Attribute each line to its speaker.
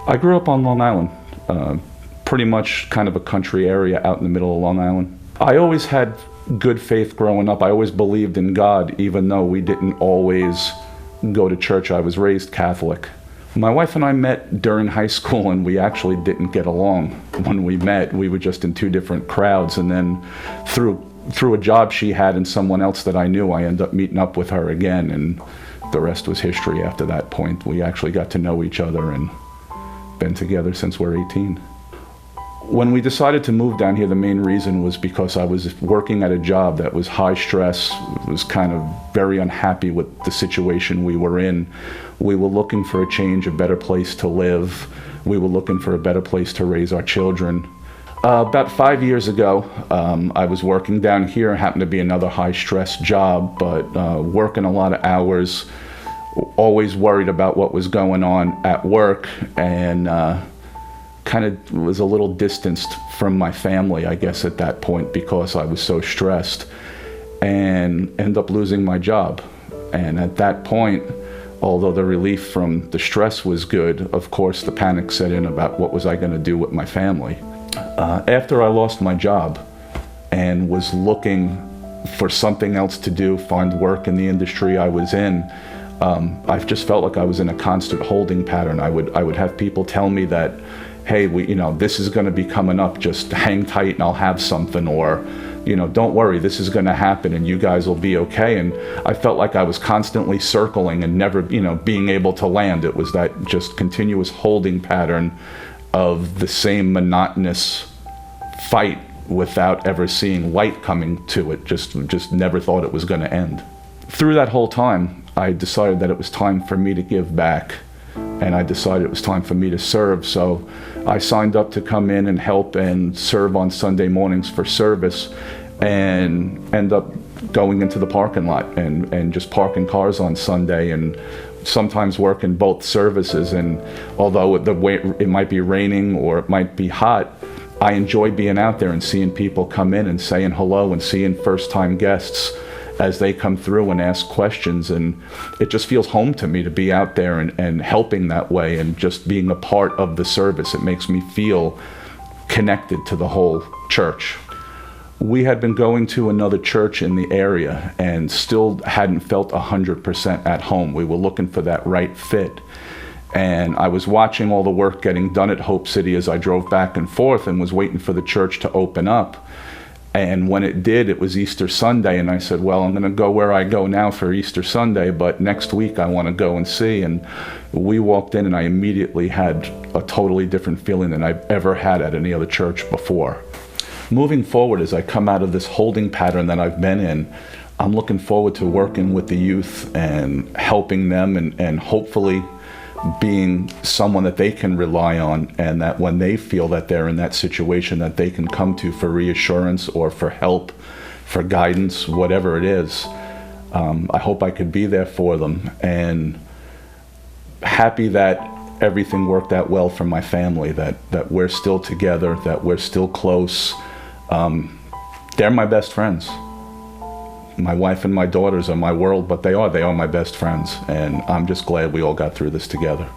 Speaker 1: I grew up on Long Island, pretty much kind of a country area out in the middle of Long Island. I always had good faith growing up. I always believed in God, even though we didn't always go to church. I was raised Catholic. My wife and I met during high school, and we actually didn't get along when we met. We were just in two different crowds, and then through a job she had and someone else that I knew, I ended up meeting up with her again, and the rest was history after that point. We actually got to know each other and been together since we're 18. When we decided to move down here, the main reason was because I was working at a job that was high stress, was kind of very unhappy with the situation we were in. We were looking for a change, a better place to live. We were looking for a better place to raise our children. About 5 years ago, I was working down here. It happened to be another high stress job, but working a lot of hours, always worried about what was going on at work, and kind of was a little distanced from my family, I guess, at that point, because I was so stressed, and ended up losing my job. And at that point, although the relief from the stress was good, of course the panic set in about what was I going to do with my family. After I lost my job and was looking for something else to do, find work in the industry I was in, I just felt like I was in a constant holding pattern. I would have people tell me that, hey, this is going to be coming up, just hang tight and I'll have something, or, don't worry, this is going to happen and you guys will be okay. And I felt like I was constantly circling and never, being able to land. It was that just continuous holding pattern of the same monotonous fight without ever seeing light coming to it. Just never thought it was going to end. Through that whole time, I decided that it was time for me to give back, and I decided it was time for me to serve. So I signed up to come in and help and serve on Sunday mornings for service, and end up going into the parking lot and just parking cars on Sunday, and sometimes working both services. And although it might be raining or it might be hot, I enjoy being out there and seeing people come in and saying hello, and seeing first-time guests as they come through and ask questions. And it just feels home to me to be out there and helping that way, and just being a part of the service. It makes me feel connected to the whole church. We had been going to another church in the area and still hadn't felt 100% at home. We were looking for that right fit. And I was watching all the work getting done at Hope City as I drove back and forth, and was waiting for the church to open up. And when it did, it was Easter Sunday, and I said, well, I'm going to go where I go now for Easter Sunday, but next week I want to go and see. And we walked in, and I immediately had a totally different feeling than I've ever had at any other church before. Moving forward, as I come out of this holding pattern that I've been in, I'm looking forward to working with the youth and helping them, and hopefully being someone that they can rely on, and that when they feel that they're in that situation, that they can come to for reassurance or for help, for guidance, whatever it is. I hope I could be there for them, and happy that everything worked out well for my family, that we're still together, that we're still close. They're my best friends. My wife and my daughters are my world, but they are my best friends, and I'm just glad we all got through this together.